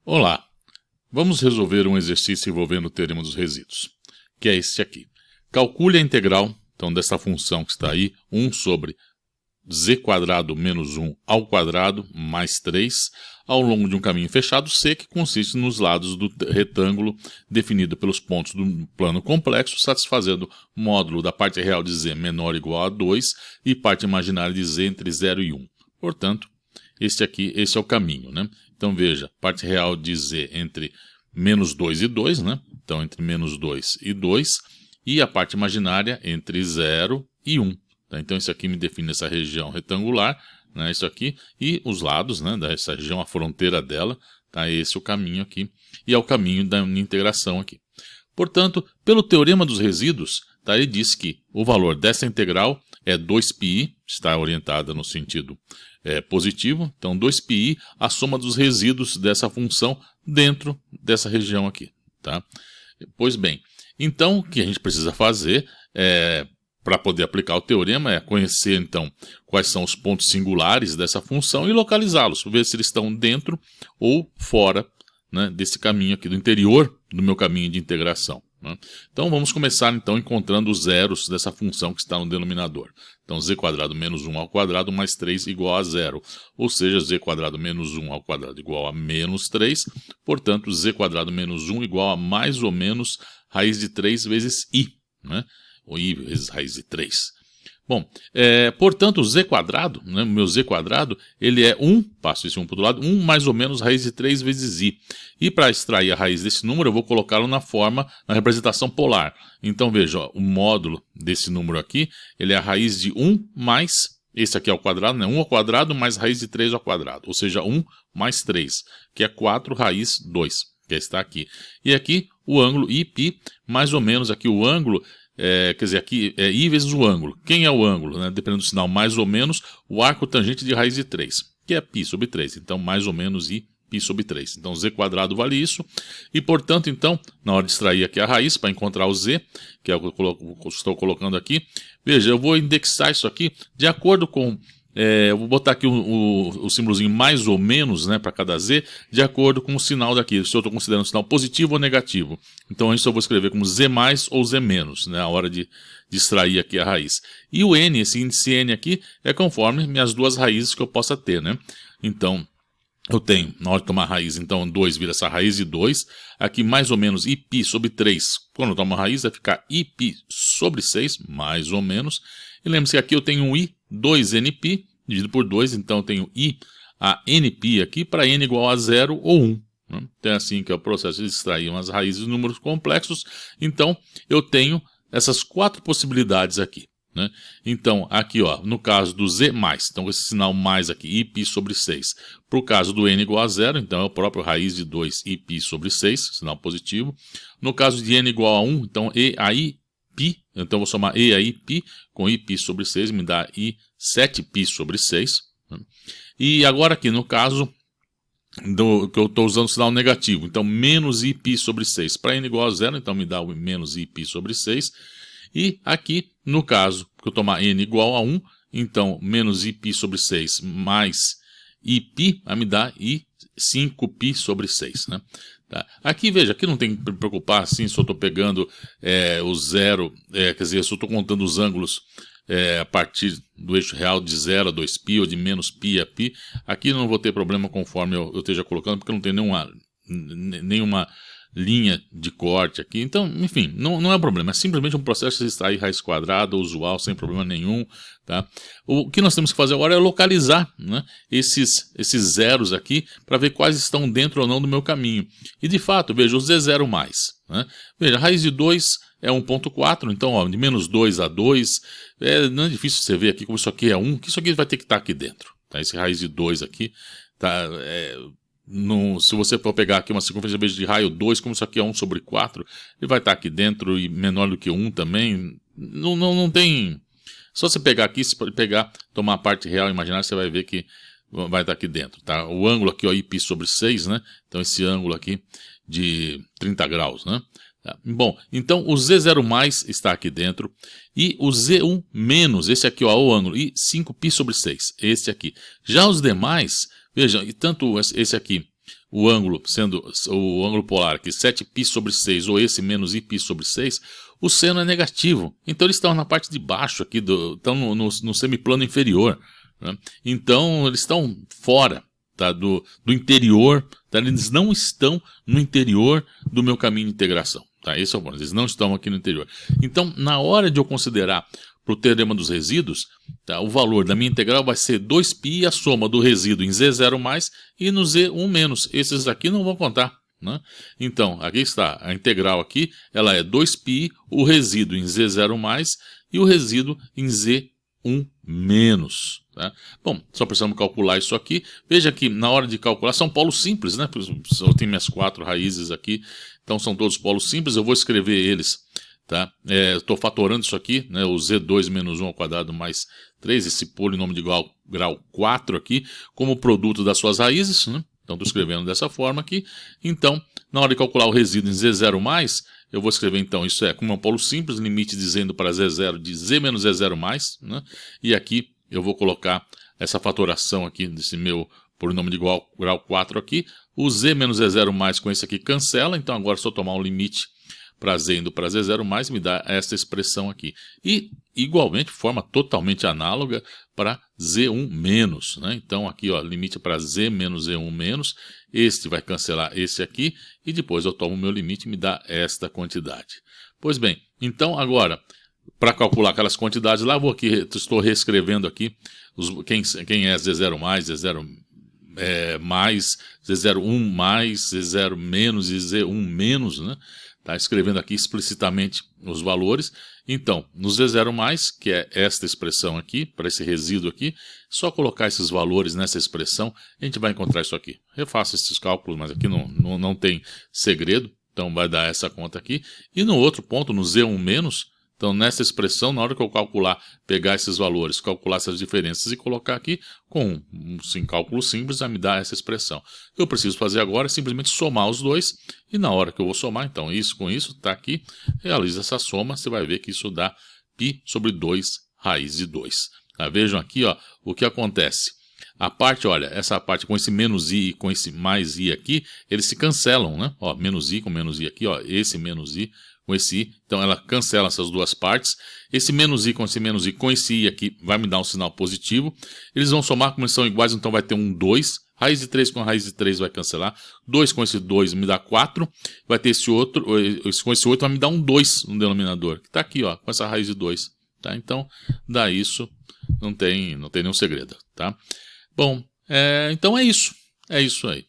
Olá, vamos resolver um exercício envolvendo o teorema dos resíduos, que é este aqui. Calcule a integral, então, dessa função que está aí, 1 sobre z² menos 1 ao quadrado mais 3, ao longo de um caminho fechado C, que consiste nos lados do retângulo definido pelos pontos do plano complexo, satisfazendo o módulo da parte real de z menor ou igual a 2 e parte imaginária de z entre 0 e 1. Portanto, esse é o caminho, né? Então, veja, parte real de z entre menos 2 e 2, né? Então, entre menos 2 e 2, e a parte imaginária entre 0 e 1. Tá? Então, isso aqui me define essa região retangular, né? Isso aqui, e os lados, né, dessa região, a fronteira dela, tá? Esse é o caminho aqui, e é o caminho da integração aqui. Portanto, pelo teorema dos resíduos, tá? Ele diz que o valor dessa integral é 2πi, está orientada no sentido positivo, então 2πi, a soma dos resíduos dessa função dentro dessa região aqui. Tá? Pois bem, então o que a gente precisa fazer para poder aplicar o teorema é conhecer então quais são os pontos singulares dessa função e localizá-los, ver se eles estão dentro ou fora, né, desse caminho aqui, do interior do meu caminho de integração. Né? Então vamos começar então encontrando os zeros dessa função que está no denominador. Então z² menos 1 ao quadrado mais 3 igual a 0. Ou seja, z² menos 1 ao quadrado igual a menos 3. Portanto, z² menos 1 igual a mais ou menos raiz de 3 vezes i. Né? Ou i vezes raiz de 3. Bom, portanto, o z², né, o meu z², ele é 1, passo esse 1 para o outro lado, 1 mais ou menos raiz de 3 vezes i. E para extrair a raiz desse número, eu vou colocá-lo na representação polar. Então, veja, ó, o módulo desse número aqui, ele é a raiz de 1 mais, esse aqui é ao quadrado, né, 1 ao quadrado mais raiz de 3 ao quadrado. Ou seja, 1 mais 3, que é 4 raiz 2, que está aqui. E aqui o ângulo IΠ, mais ou menos aqui o ângulo, quer dizer, aqui é i vezes o ângulo. Quem é o ângulo? Né? Dependendo do sinal, mais ou menos, o arco tangente de raiz de 3, que é π sobre 3. Então, mais ou menos i π sobre 3. Então, z² vale isso. E, portanto, então, na hora de extrair aqui a raiz, para encontrar o z, que é o que eu estou colocando aqui, veja, eu vou indexar isso aqui de acordo com... eu vou botar aqui o símbolozinho mais ou menos, né, para cada z, de acordo com o sinal daqui, se eu estou considerando o sinal positivo ou negativo. Então, isso eu vou escrever como z mais ou z menos, né, a hora de extrair aqui a raiz. E o n, esse índice n aqui, é conforme minhas duas raízes que eu possa ter, né. Então, eu tenho, na hora de tomar raiz, então 2 vira essa raiz de 2, aqui mais ou menos IΠ sobre 3, quando eu tomo a raiz vai ficar IΠ sobre 6, mais ou menos. E lembre-se que aqui eu tenho um I, 2NΠ, dividido por 2, então eu tenho I a NΠ aqui para n igual a 0 ou 1. Né? Então é assim que é o processo de extrair umas raízes de números complexos. Então eu tenho essas 4 possibilidades aqui. Né? Então aqui, ó, no caso do z mais, então esse sinal mais aqui, IΠ sobre 6. Para o caso do n igual a 0, então é o próprio raiz de 2 IΠ sobre 6, sinal positivo. No caso de n igual a 1, então e a I π, então eu vou somar e a IΠ com IΠ sobre 6, me dá I 7π sobre 6. Né? E agora aqui no caso que eu estou usando o sinal negativo, então menos IΠ sobre 6. Para n igual a 0, então me dá o menos IΠ sobre 6. E aqui no caso que eu tomar n igual a 1, então menos IΠ sobre 6 mais IΠ vai me dar I 5π sobre 6. Né? Tá. Aqui, veja, aqui não tem que me preocupar assim se eu estou pegando o zero, quer dizer, se eu estou contando os ângulos a partir do eixo real de 0 a 2π ou de menos π a π. Aqui não vou ter problema conforme eu esteja colocando, porque não tem nenhuma linha de corte aqui. Então, enfim, não é um problema. É simplesmente um processo de extrair raiz quadrada usual, sem problema nenhum. Tá? O que nós temos que fazer agora é localizar, né, esses zeros aqui para ver quais estão dentro ou não do meu caminho. E de fato, veja, o z0 mais. Né? Veja, a raiz de 2 é 1,4, então ó, de menos 2 a 2, não é difícil você ver aqui como isso aqui é 1, que isso aqui vai ter que estar aqui dentro. Tá? Esse raiz de 2 aqui, tá, se você for pegar aqui uma circunferência de raio 2, como isso aqui é 1 sobre 4, ele vai estar aqui dentro e menor do que 1 também. Não tem... Só você pegar aqui, você pode tomar a parte real e imaginária, você vai ver que vai estar aqui dentro. Tá? O ângulo aqui, ó, IΠ sobre 6, né? Então esse ângulo aqui de 30 graus, né? Tá. Bom, então o Z0 mais está aqui dentro e o Z1 menos, esse aqui, ó, o ângulo, e 5π sobre 6, esse aqui. Já os demais, vejam, e tanto esse aqui o ângulo, sendo o ângulo polar aqui 7π sobre 6, ou esse menos iπ sobre 6, o seno é negativo. Então eles estão na parte de baixo aqui, estão no semiplano inferior, né? Então eles estão fora, tá, do interior, tá? Eles não estão no interior do meu caminho de integração. Tá? Esse é o ponto, eles não estão aqui no interior. Então, na hora de eu considerar para o teorema dos resíduos, tá, o valor da minha integral vai ser 2π, a soma do resíduo em Z0+, e no Z1-. Esses aqui não vão contar, né? Então, aqui está, a integral aqui, ela é 2π, o resíduo em Z0+, e o resíduo em Z1-. Tá? Bom, só precisamos calcular isso aqui. Veja que na hora de calcular, são polos simples, né? Eu tenho minhas 4 raízes aqui, então são todos polos simples, eu vou escrever eles. Tá? Estou fatorando isso aqui, né, o Z2 menos 1 ao quadrado mais 3, esse polinômio de grau 4 aqui, como produto das suas raízes, né? Então estou escrevendo dessa forma aqui. Então, na hora de calcular o resíduo em Z0+, eu vou escrever então, isso é, como é um polo simples, limite dizendo para Z0 de Z menos Z0+, né? E aqui eu vou colocar essa fatoração aqui desse meu polinômio de grau 4 aqui. O Z menos Z0+ com esse aqui cancela, então agora é só tomar um limite para Z indo para Z0+, me dá essa expressão aqui. E, igualmente, forma totalmente análoga para Z1-, né? Então, aqui, ó, limite para Z menos Z1-, este vai cancelar esse aqui, e depois eu tomo o meu limite e me dá esta quantidade. Pois bem, então, agora, para calcular aquelas quantidades lá, vou aqui, estou reescrevendo aqui quem é Z0+, Z0+, Z01+, Z0- e Z1-, né? Tá escrevendo aqui explicitamente os valores. Então, no Z0+, que é esta expressão aqui, para esse resíduo aqui, só colocar esses valores nessa expressão, a gente vai encontrar isso aqui. Refaça esses cálculos, mas aqui não tem segredo, então vai dar essa conta aqui. E no outro ponto, no Z1-, então nessa expressão, na hora que eu calcular, pegar esses valores, calcular essas diferenças e colocar aqui, com um cálculo simples, vai me dar essa expressão. O que eu preciso fazer agora é simplesmente somar os dois, e na hora que eu vou somar, então isso com isso, está aqui, realiza essa soma, você vai ver que isso dá π sobre 2 raiz de 2. Tá? Vejam aqui, ó, o que acontece. A parte, olha, essa parte com esse menos i e com esse mais i aqui, eles se cancelam, né? Ó, menos i com menos i aqui, ó, esse menos i com esse i, então ela cancela essas duas partes. Esse menos i com esse i aqui vai me dar um sinal positivo. Eles vão somar, como eles são iguais, então vai ter um 2. Raiz de 3 com raiz de 3 vai cancelar. 2 com esse 2 me dá 4. Vai ter esse outro, com esse 8 vai me dar um 2 no denominador, que está aqui, ó, com essa raiz de 2. Tá? Então, dá isso, não tem nenhum segredo. Tá? Bom, então é isso. É isso aí.